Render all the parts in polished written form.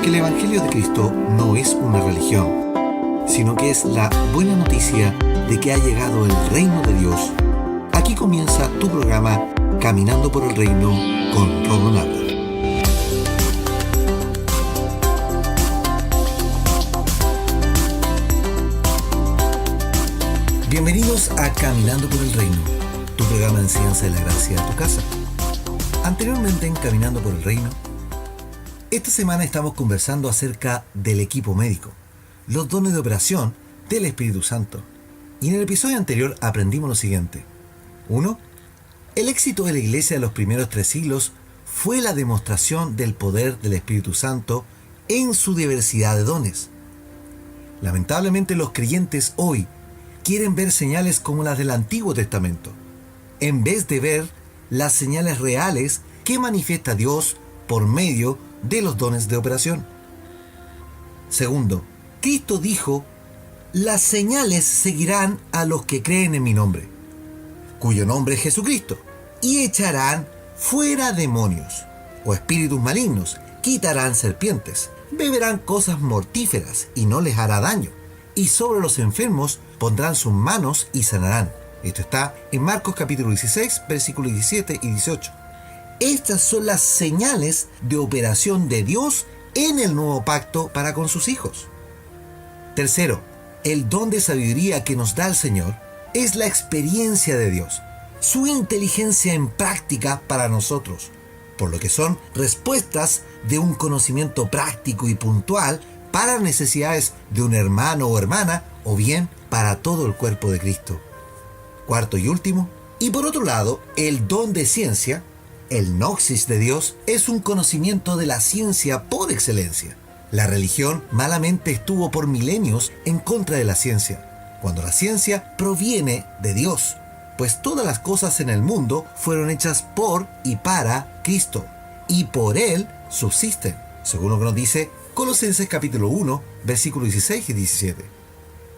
Porque el Evangelio de Cristo no es una religión, sino que es la buena noticia de que ha llegado el reino de Dios. Aquí comienza tu programa Caminando por el Reino con Rodo Nava. Bienvenidos a Caminando por el Reino, tu programa de enseñanza de la gracia a tu casa. Anteriormente en Caminando por el Reino, esta semana estamos conversando acerca del equipo médico, los dones de operación del Espíritu Santo. Y en el episodio anterior aprendimos lo siguiente. 1. El éxito de la iglesia de los primeros 3 siglos fue la demostración del poder del Espíritu Santo en su diversidad de dones. Lamentablemente los creyentes hoy quieren ver señales como las del Antiguo Testamento, en vez de ver las señales reales que manifiesta Dios por medio de los dones de operación. 2. Cristo dijo: las señales seguirán a los que creen en mi nombre, cuyo nombre es Jesucristo, y echarán fuera demonios o espíritus malignos, quitarán serpientes, beberán cosas mortíferas y no les hará daño, y sobre los enfermos pondrán sus manos y sanarán. Esto está en Marcos capítulo 16, versículos 17 y 18. Estas son las señales de operación de Dios en el nuevo pacto para con sus hijos. 3. El don de sabiduría que nos da el Señor es la experiencia de Dios, su inteligencia en práctica para nosotros, por lo que son respuestas de un conocimiento práctico y puntual para necesidades de un hermano o hermana, o bien para todo el cuerpo de Cristo. 4. y último, y por otro lado, el don de ciencia, el gnosis de Dios, es un conocimiento de la ciencia por excelencia. La religión malamente estuvo por milenios en contra de la ciencia, cuando la ciencia proviene de Dios, pues todas las cosas en el mundo fueron hechas por y para Cristo, y por Él subsisten, según lo que nos dice Colosenses capítulo 1, versículos 16 y 17.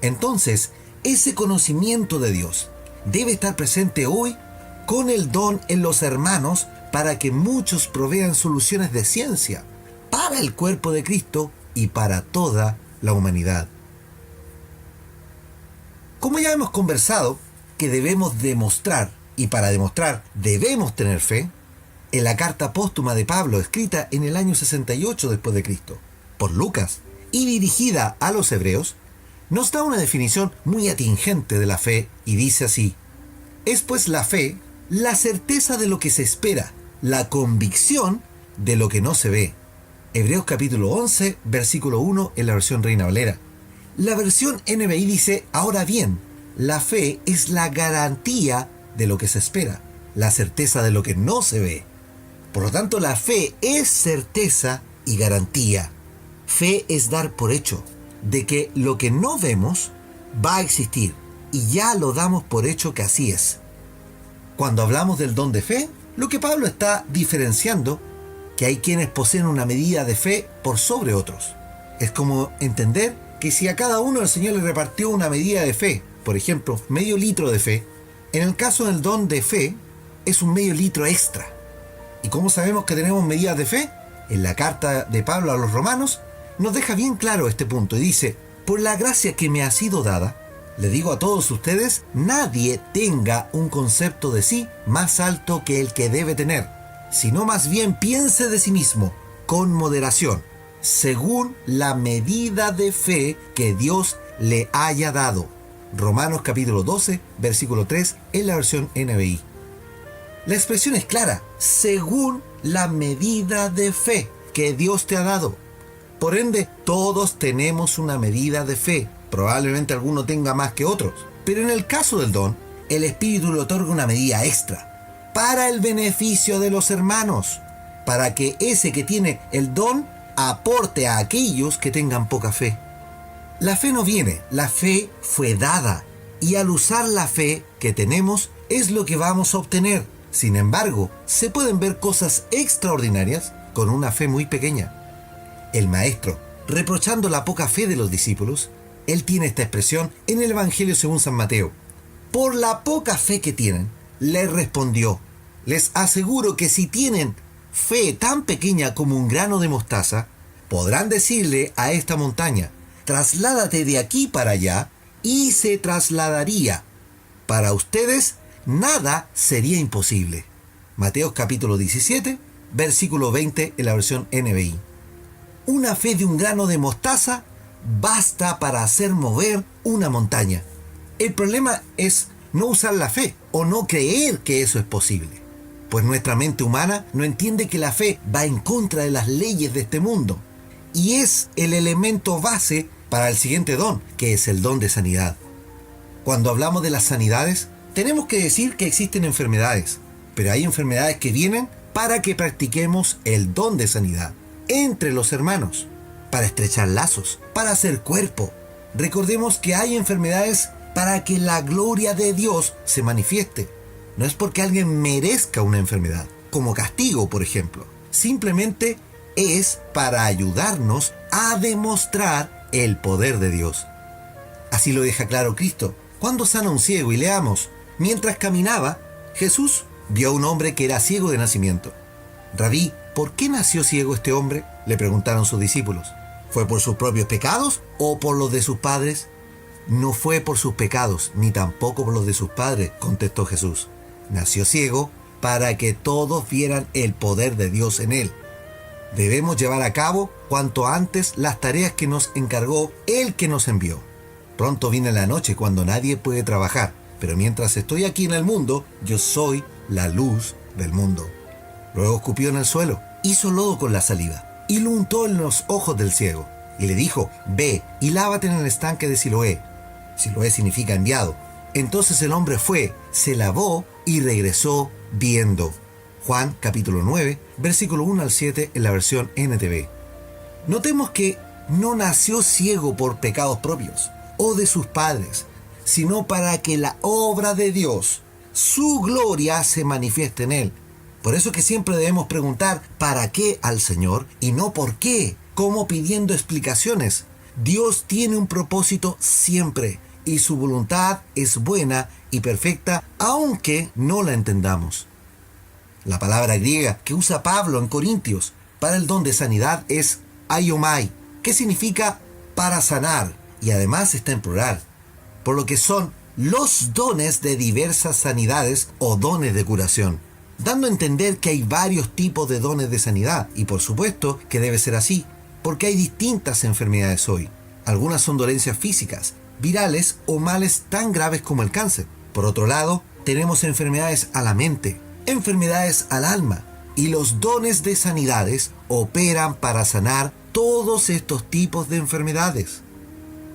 Entonces, ese conocimiento de Dios debe estar presente hoy con el don en los hermanos para que muchos provean soluciones de ciencia para el cuerpo de Cristo y para toda la humanidad. Como ya hemos conversado que debemos demostrar, y para demostrar debemos tener fe, en la carta póstuma de Pablo escrita en el año 68 después de Cristo por Lucas y dirigida a los hebreos, nos da una definición muy atingente de la fe y dice así: es pues la fe la certeza de lo que se espera, la convicción de lo que no se ve. Hebreos capítulo 11, versículo 1 en la versión Reina Valera. La versión NBI dice: ahora bien, la fe es la garantía de lo que se espera, la certeza de lo que no se ve. Por lo tanto, la fe es certeza y garantía. Fe es dar por hecho de que lo que no vemos va a existir, y ya lo damos por hecho que así es. Cuando hablamos del don de fe, lo que Pablo está diferenciando, que hay quienes poseen una medida de fe por sobre otros. Es como entender que si a cada uno el Señor le repartió una medida de fe, por ejemplo, medio litro de fe, en el caso del don de fe, es un medio litro extra. ¿Y cómo sabemos que tenemos medidas de fe? En la carta de Pablo a los romanos, nos deja bien claro este punto y dice: por la gracia que me ha sido dada, le digo a todos ustedes, nadie tenga un concepto de sí más alto que el que debe tener, sino más bien piense de sí mismo con moderación, según la medida de fe que Dios le haya dado. Romanos capítulo 12, versículo 3 en la versión NBI. La expresión es clara: según la medida de fe que Dios te ha dado. Por ende, todos tenemos una medida de fe. Probablemente alguno tenga más que otros. Pero en el caso del don, el Espíritu le otorga una medida extra para el beneficio de los hermanos, para que ese que tiene el don aporte a aquellos que tengan poca fe. La fe no viene, la fe fue dada, y al usar la fe que tenemos es lo que vamos a obtener. Sin embargo, se pueden ver cosas extraordinarias con una fe muy pequeña. El maestro, reprochando la poca fe de los discípulos, él tiene esta expresión en el Evangelio según San Mateo: por la poca fe que tienen, les respondió: les aseguro que si tienen fe tan pequeña como un grano de mostaza, podrán decirle a esta montaña, trasládate de aquí para allá, y se trasladaría. Para ustedes, nada sería imposible. Mateo capítulo 17, versículo 20 en la versión NBI. Una fe de un grano de mostaza basta para hacer mover una montaña. El problema es no usar la fe o no creer que eso es posible. Pues nuestra mente humana no entiende que la fe va en contra de las leyes de este mundo. Y es el elemento base para el siguiente don, que es el don de sanidad. Cuando hablamos de las sanidades, tenemos que decir que existen enfermedades, pero hay enfermedades que vienen para que practiquemos el don de sanidad entre los hermanos, para estrechar lazos, para hacer cuerpo. Recordemos que hay enfermedades para que la gloria de Dios se manifieste. No es porque alguien merezca una enfermedad, como castigo, por ejemplo. Simplemente es para ayudarnos a demostrar el poder de Dios. Así lo deja claro Cristo cuando sana a un ciego, y leamos: mientras caminaba, Jesús vio a un hombre que era ciego de nacimiento. Rabí, ¿por qué nació ciego este hombre?, le preguntaron sus discípulos. ¿Fue por sus propios pecados o por los de sus padres? No fue por sus pecados, ni tampoco por los de sus padres, contestó Jesús. Nació ciego para que todos vieran el poder de Dios en él. Debemos llevar a cabo cuanto antes las tareas que nos encargó el que nos envió. Pronto viene la noche cuando nadie puede trabajar, pero mientras estoy aquí en el mundo, yo soy la luz del mundo. Luego escupió en el suelo, hizo lodo con la saliva y lo untó en los ojos del ciego. Y le dijo: ve y lávate en el estanque de Siloé. Siloé significa enviado. Entonces el hombre fue, se lavó y regresó viendo. Juan capítulo 9, versículo 1 al 7 en la versión NTV. Notemos que no nació ciego por pecados propios o de sus padres, sino para que la obra de Dios, su gloria, se manifieste en él. Por eso que siempre debemos preguntar ¿para qué al Señor? Y no ¿por qué?, como pidiendo explicaciones. Dios tiene un propósito siempre, y su voluntad es buena y perfecta, aunque no la entendamos. La palabra griega que usa Pablo en Corintios para el don de sanidad es aiomai, que significa para sanar, y además está en plural, por lo que son los dones de diversas sanidades o dones de curación, dando a entender que hay varios tipos de dones de sanidad, y por supuesto que debe ser así, porque hay distintas enfermedades hoy. Algunas son dolencias físicas, virales o males tan graves como el cáncer. Por otro lado, tenemos enfermedades a la mente, enfermedades al alma, y los dones de sanidades operan para sanar todos estos tipos de enfermedades.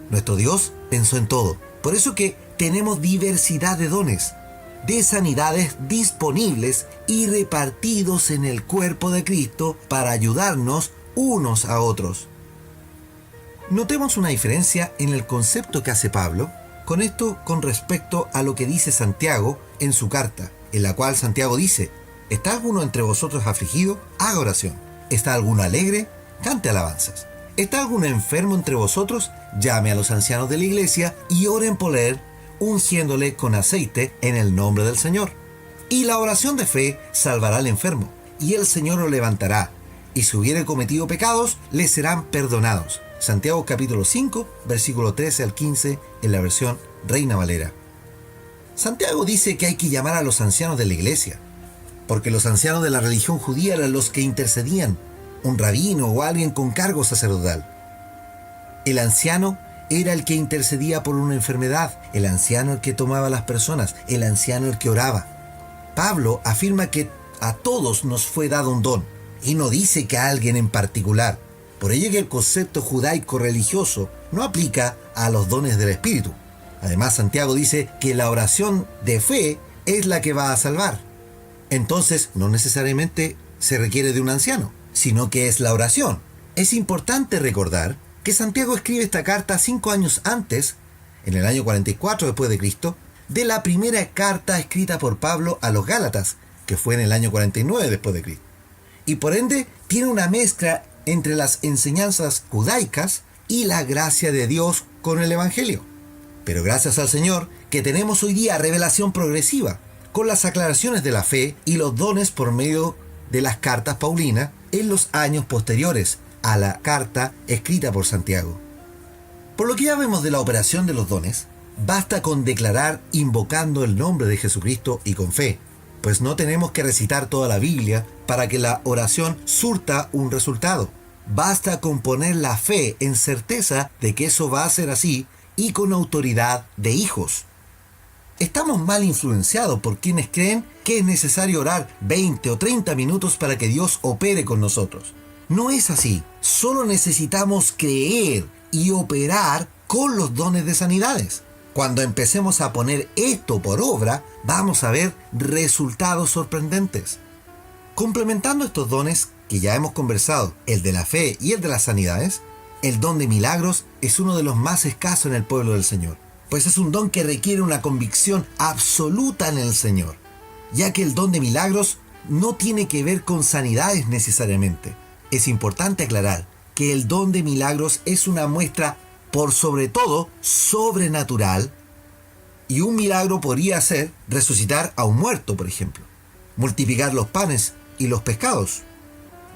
Nuestro Dios pensó en todo, por eso que tenemos diversidad de dones, de sanidades disponibles y repartidos en el cuerpo de Cristo para ayudarnos unos a otros. Notemos una diferencia en el concepto que hace Pablo con esto con respecto a lo que dice Santiago en su carta, en la cual Santiago dice: ¿está alguno entre vosotros afligido? Haga oración. ¿Está alguno alegre? Cante alabanzas. ¿Está alguno enfermo entre vosotros? Llame a los ancianos de la iglesia y oren por él, ungiéndole con aceite en el nombre del Señor. Y la oración de fe salvará al enfermo, y el Señor lo levantará, y si hubiere cometido pecados, le serán perdonados. Santiago capítulo 5, versículo 13 al 15 en la versión Reina Valera. Santiago dice que hay que llamar a los ancianos de la iglesia, porque los ancianos de la religión judía eran los que intercedían, un rabino o alguien con cargo sacerdotal. El anciano era el que intercedía por una enfermedad, el anciano el que tomaba a las personas, el anciano el que oraba. Pablo afirma que a todos nos fue dado un don, y no dice que a alguien en particular. Por ello que el concepto judaico religioso no aplica a los dones del Espíritu. Además, Santiago dice que la oración de fe es la que va a salvar. Entonces, no necesariamente se requiere de un anciano, sino que es la oración. Es importante recordar que Santiago escribe esta carta 5 años antes, en el año 44 después de Cristo, de la primera carta escrita por Pablo a los Gálatas, que fue en el año 49 después de Cristo. Y por ende, tiene una mezcla entre las enseñanzas judaicas y la gracia de Dios con el Evangelio. Pero gracias al Señor que tenemos hoy día revelación progresiva, con las aclaraciones de la fe y los dones por medio de las cartas paulinas en los años posteriores, a la carta escrita por Santiago. Por lo que ya vemos de la operación de los dones, basta con declarar invocando el nombre de Jesucristo y con fe, pues no tenemos que recitar toda la Biblia para que la oración surta un resultado. Basta con poner la fe en certeza de que eso va a ser así y con autoridad de hijos. Estamos mal influenciados por quienes creen que es necesario orar 20 o 30 minutos para que Dios opere con nosotros. No es así. Solo necesitamos creer y operar con los dones de sanidades. Cuando empecemos a poner esto por obra, vamos a ver resultados sorprendentes. Complementando estos dones que ya hemos conversado, el de la fe y el de las sanidades, el don de milagros es uno de los más escasos en el pueblo del Señor, pues es un don que requiere una convicción absoluta en el Señor, ya que el don de milagros no tiene que ver con sanidades necesariamente. Es importante aclarar que el don de milagros es una muestra por sobre todo sobrenatural, y un milagro podría ser resucitar a un muerto, por ejemplo, multiplicar los panes y los pescados,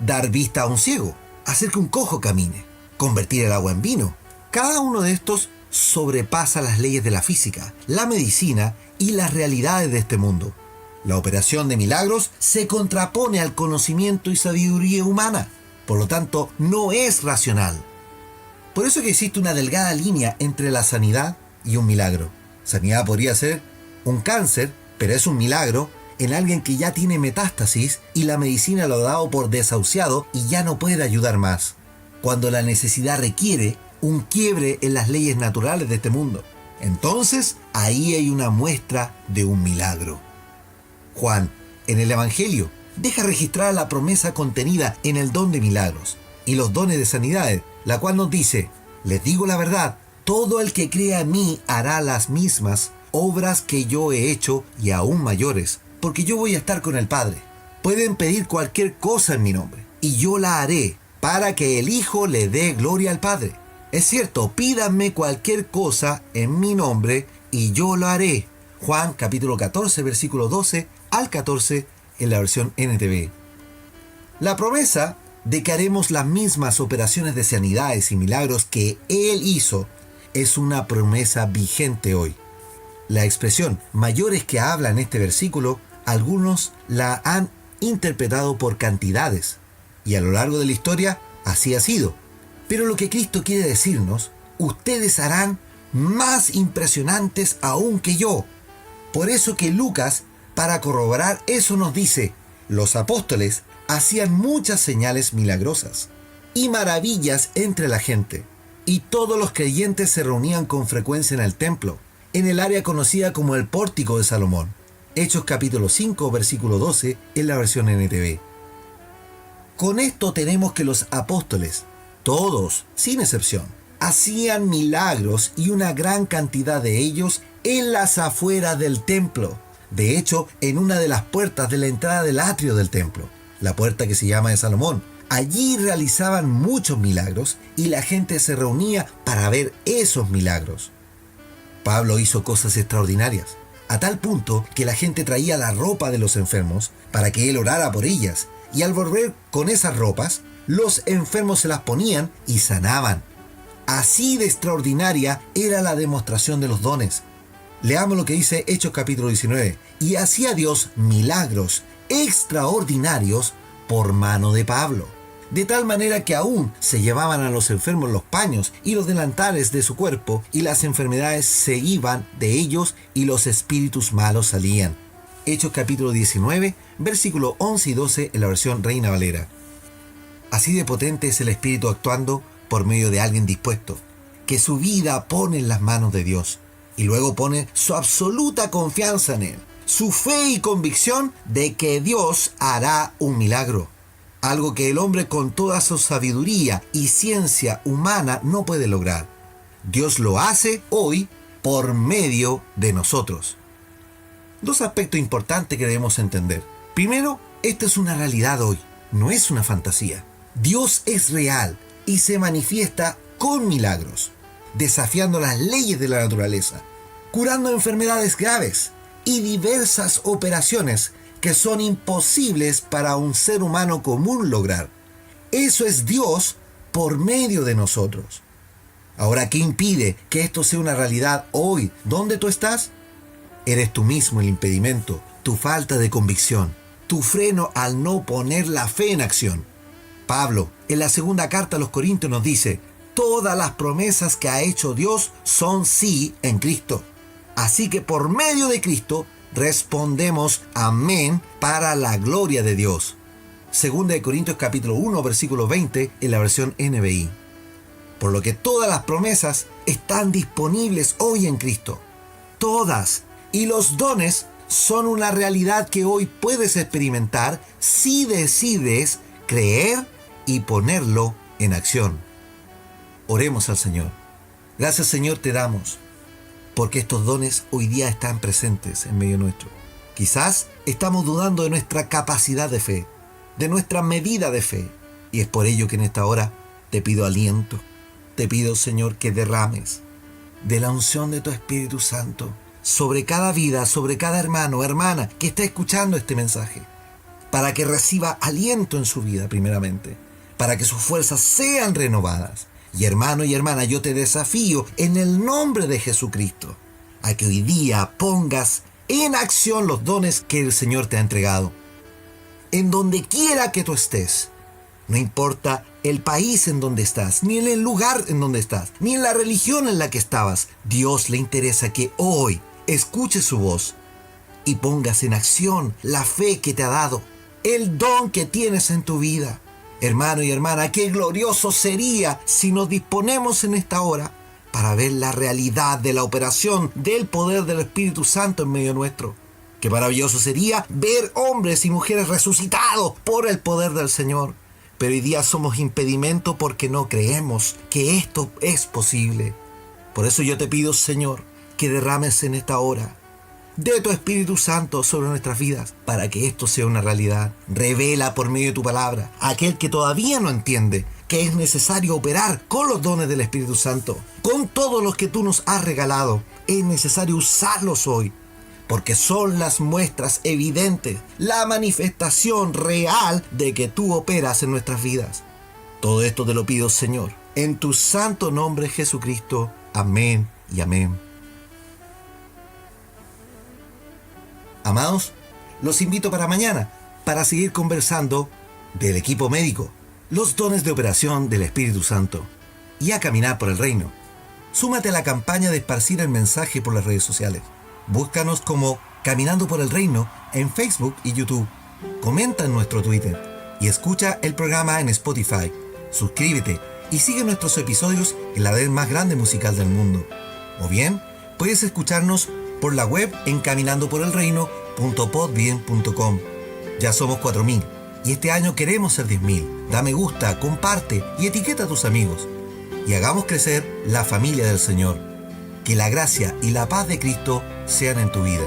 dar vista a un ciego, hacer que un cojo camine, convertir el agua en vino. Cada uno de estos sobrepasa las leyes de la física, la medicina y las realidades de este mundo. La operación de milagros se contrapone al conocimiento y sabiduría humana, por lo tanto no es racional. Por eso que existe una delgada línea entre la sanidad y un milagro. Sanidad podría ser un cáncer, pero es un milagro en alguien que ya tiene metástasis y la medicina lo ha dado por desahuciado y ya no puede ayudar más. Cuando la necesidad requiere un quiebre en las leyes naturales de este mundo, entonces ahí hay una muestra de un milagro. Juan, en el Evangelio, deja registrada la promesa contenida en el don de milagros y los dones de sanidades, la cual nos dice: les digo la verdad, todo el que crea en mí hará las mismas obras que yo he hecho y aún mayores, porque yo voy a estar con el Padre. Pueden pedir cualquier cosa en mi nombre y yo la haré, para que el Hijo le dé gloria al Padre. Es cierto, pídanme cualquier cosa en mi nombre y yo lo haré. Juan capítulo 14, versículo 12 al 14 en la versión NTV. La promesa de que haremos las mismas operaciones de sanidades y milagros que Él hizo es una promesa vigente hoy. La expresión mayores que habla en este versículo, algunos la han interpretado por cantidades, y a lo largo de la historia así ha sido. Pero lo que Cristo quiere decirnos: ustedes harán más impresionantes aún que yo. Por eso que Lucas, para corroborar eso, nos dice: los apóstoles hacían muchas señales milagrosas y maravillas entre la gente, y todos los creyentes se reunían con frecuencia en el templo, en el área conocida como el Pórtico de Salomón. Hechos capítulo 5, versículo 12 en la versión NTV. Con esto tenemos que los apóstoles, todos, sin excepción, hacían milagros, y una gran cantidad de ellos en las afueras del templo. De hecho, en una de las puertas de la entrada del atrio del templo, la puerta que se llama de Salomón, allí realizaban muchos milagros y la gente se reunía para ver esos milagros. Pablo hizo cosas extraordinarias, a tal punto que la gente traía la ropa de los enfermos para que él orara por ellas, y al volver con esas ropas, los enfermos se las ponían y sanaban. Así de extraordinaria era la demostración de los dones. Leamos lo que dice Hechos capítulo 19. Y hacía Dios milagros extraordinarios por mano de Pablo, de tal manera que aún se llevaban a los enfermos los paños y los delantales de su cuerpo, y las enfermedades se iban de ellos y los espíritus malos salían. Hechos capítulo 19, versículo 11 y 12 en la versión Reina Valera. Así de potente es el Espíritu actuando por medio de alguien dispuesto, que su vida pone en las manos de Dios, y luego pone su absoluta confianza en Él, su fe y convicción de que Dios hará un milagro, algo que el hombre con toda su sabiduría y ciencia humana no puede lograr. Dios lo hace hoy por medio de nosotros. Dos aspectos importantes que debemos entender. Primero, esta es una realidad hoy, no es una fantasía. Dios es real y se manifiesta con milagros, desafiando las leyes de la naturaleza, curando enfermedades graves y diversas operaciones que son imposibles para un ser humano común lograr. Eso es Dios por medio de nosotros. Ahora, ¿qué impide que esto sea una realidad hoy? ¿Dónde tú estás? Eres tú mismo el impedimento, tu falta de convicción, tu freno al no poner la fe en acción. Pablo, en la segunda carta a los Corintios nos dice, todas las promesas que ha hecho Dios son sí en Cristo. Así que por medio de Cristo respondemos amén para la gloria de Dios. Segunda de Corintios capítulo 1, versículo 20 en la versión NBI. Por lo que todas las promesas están disponibles hoy en Cristo. Todas. Y los dones son una realidad que hoy puedes experimentar si decides creer y ponerlo en acción. Oremos al Señor. Gracias, Señor, te damos, porque estos dones hoy día están presentes en medio nuestro. Quizás estamos dudando de nuestra capacidad de fe, de nuestra medida de fe, y es por ello que en esta hora te pido aliento. Te pido, Señor, que derrames de la unción de tu Espíritu Santo sobre cada vida, sobre cada hermano o hermana que está escuchando este mensaje, para que reciba aliento en su vida primeramente, para que sus fuerzas sean renovadas. Y hermano y hermana, yo te desafío en el nombre de Jesucristo a que hoy día pongas en acción los dones que el Señor te ha entregado. En donde quiera que tú estés, no importa el país en donde estás, ni en el lugar en donde estás, ni en la religión en la que estabas, Dios le interesa que hoy escuches su voz y pongas en acción la fe que te ha dado, el don que tienes en tu vida. Hermano y hermana, qué glorioso sería si nos disponemos en esta hora para ver la realidad de la operación del poder del Espíritu Santo en medio nuestro. Qué maravilloso sería ver hombres y mujeres resucitados por el poder del Señor. Pero hoy día somos impedimento porque no creemos que esto es posible. Por eso yo te pido, Señor, que derrames en esta hora de tu Espíritu Santo sobre nuestras vidas para que esto sea una realidad. Revela por medio de tu palabra a aquel que todavía no entiende que es necesario operar con los dones del Espíritu Santo, con todos los que tú nos has regalado. Es necesario usarlos hoy, porque son las muestras evidentes, la manifestación real de que tú operas en nuestras vidas. Todo esto te lo pido, Señor, en tu santo nombre, Jesucristo. Amén y amén. Amados, los invito para mañana para seguir conversando del equipo médico, los dones de operación del Espíritu Santo y a caminar por el reino. Súmate a la campaña de esparcir el mensaje por las redes sociales. Búscanos como Caminando por el Reino en Facebook y YouTube. Comenta en nuestro Twitter y escucha el programa en Spotify. Suscríbete y sigue nuestros episodios en la red más grande musical del mundo. O bien, puedes escucharnos por la web en caminandoporelreino.podbean.com. Ya somos 4.000 y este año queremos ser 10.000. Da me gusta, comparte y etiqueta a tus amigos. Y hagamos crecer la familia del Señor. Que la gracia y la paz de Cristo sean en tu vida.